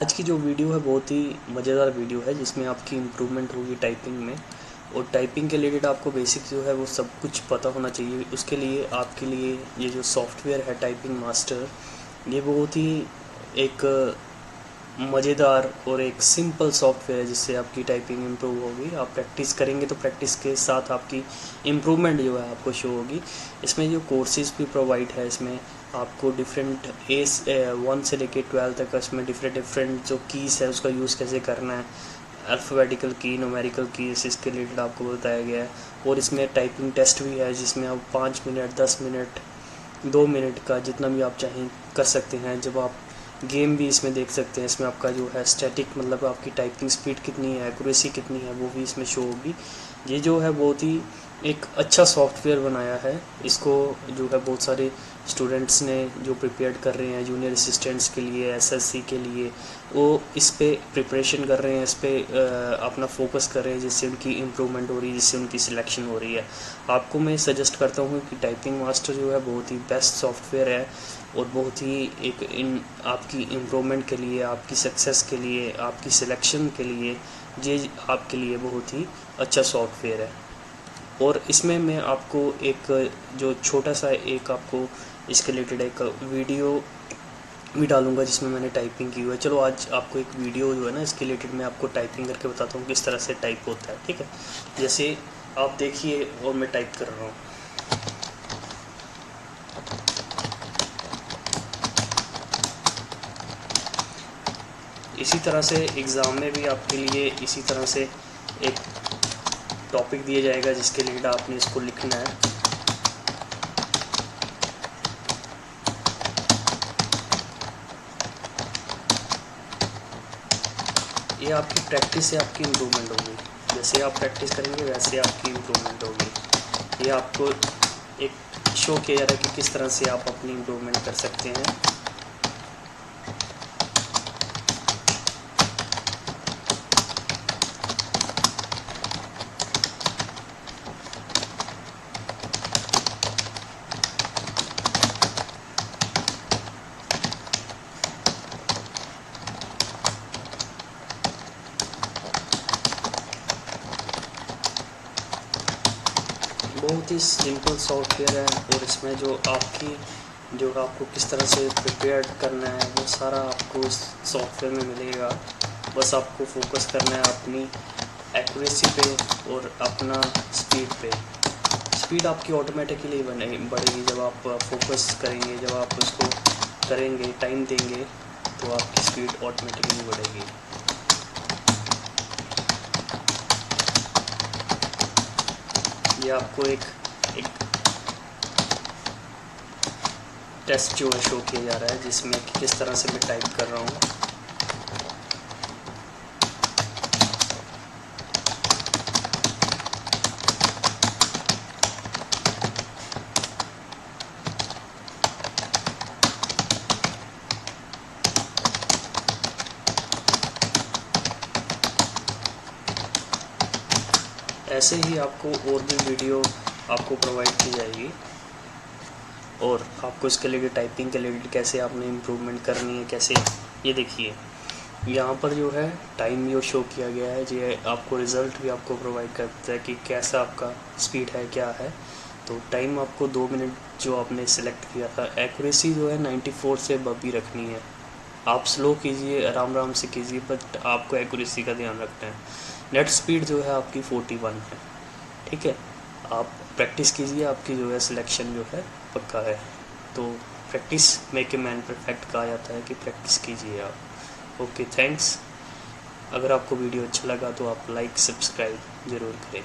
आज की जो वीडियो है बहुत ही मज़ेदार वीडियो है जिसमें आपकी इम्प्रूवमेंट होगी टाइपिंग में। और टाइपिंग के रिलेटेड आपको बेसिक जो है वो सब कुछ पता होना चाहिए। उसके लिए आपके लिए ये जो सॉफ्टवेयर है टाइपिंग मास्टर, ये बहुत ही एक मज़ेदार और एक सिंपल सॉफ्टवेयर है जिससे आपकी टाइपिंग इम्प्रूव होगी। आप प्रैक्टिस करेंगे तो प्रैक्टिस के साथ आपकी इम्प्रूवमेंट जो है आपको शो होगी। इसमें जो कोर्सेज भी प्रोवाइड है, इसमें आपको डिफरेंट एज 1 से लेके 12 तक इसमें डिफरेंट जो कीज़ है उसका यूज़ कैसे करना है, अल्फ़ाबेटिकल की, न्यूमेरिकल कीज़, इसके रिलेटेड आपको बताया गया है। और इसमें टाइपिंग टेस्ट भी है जिसमें आप 5 मिनट, 10 मिनट, 2 मिनट का जितना भी आप चाहें कर सकते हैं। जब आप गेम भी इसमें देख सकते हैं, इसमें आपका जो है स्टैटिक मतलब आपकी टाइपिंग स्पीड कितनी है, एक्यूरेसी कितनी है, वो भी इसमें शो होगी। ये जो है बहुत ही एक अच्छा सॉफ्टवेयर बनाया है। इसको जो है बहुत सारे स्टूडेंट्स ने जो प्रिपेयर कर रहे हैं जूनियर असिस्टेंट्स के लिए, एसएससी के लिए, वो इस पे प्रिपरेशन कर रहे हैं, इस पे अपना फोकस कर रहे हैं, जिससे उनकी इम्प्रूवमेंट हो रही है, जिससे उनकी सिलेक्शन हो रही है। आपको मैं सजेस्ट करता हूँ कि टाइपिंग मास्टर जो है बहुत ही बेस्ट सॉफ्टवेयर है और बहुत ही एक इन आपकी इम्प्रूवमेंट के लिए, आपकी सक्सेस के लिए, आपकी सिलेक्शन के लिए ये आपके लिए बहुत ही अच्छा सॉफ्टवेयर है। और इसमें मैं आपको एक जो छोटा सा एक आपको इसके रिलेटेड एक वीडियो भी डालूंगा जिसमें मैंने टाइपिंग की हुई है। चलो आज आपको एक वीडियो जो है ना इसके रिलेटेड मैं आपको टाइपिंग करके बताता हूँ किस तरह से टाइप होता है। ठीक है, जैसे आप देखिए और मैं टाइप कर रहा हूँ। इसी तरह से एग्ज़ाम में भी आपके लिए इसी तरह से एक टॉपिक दिया जाएगा जिसके रिलेटेड आपने इसको लिखना है। ये आपकी प्रैक्टिस से आपकी इम्प्रूवमेंट होगी। जैसे आप प्रैक्टिस करेंगे वैसे आपकी इम्प्रूवमेंट होगी। ये आपको एक शो किया जा रहा है कि किस तरह से आप अपनी इम्प्रूवमेंट कर सकते हैं। बहुत ही सिंपल सॉफ्टवेयर है और इसमें जो आपको किस तरह से प्रिपेयर करना है वो सारा आपको इस सॉफ्टवेयर में मिलेगा। बस आपको फोकस करना है अपनी एक्यूरेसी पे और अपना स्पीड पे। स्पीड आपकी ऑटोमेटिकली बढ़ेगी जब आप फोकस करेंगे, जब आप उसको करेंगे, टाइम देंगे, तो आपकी स्पीड ऑटोमेटिकली बढ़ेगी। ये आपको एक टेस्ट जो है शो किया जा रहा है जिसमें कि किस तरह से मैं टाइप कर रहा हूँ। ऐसे ही आपको और भी वीडियो आपको प्रोवाइड की जाएगी और आपको इसके लिए टाइपिंग के लिए कैसे आपने इम्प्रूवमेंट करनी है, कैसे। ये देखिए यहाँ पर जो है टाइम जो शो किया गया है, ये आपको रिज़ल्ट भी आपको प्रोवाइड करता है कि कैसा आपका स्पीड है, क्या है। तो टाइम आपको 2 मिनट जो आपने सेलेक्ट किया था। एक्यूरेसी जो है 94 से अबव ही रखनी है। आप स्लो कीजिए, आराम से कीजिए, बट आपको एक्यूरेसी का ध्यान रखना है। नेट स्पीड जो है आपकी 41 है। ठीक है, आप प्रैक्टिस कीजिए, आपकी जो है सिलेक्शन जो है पक्का है। तो practice make a man perfect कहा जाता है कि प्रैक्टिस कीजिए आप। Okay, thanks. अगर आपको वीडियो अच्छा लगा तो आप लाइक सब्सक्राइब ज़रूर करें।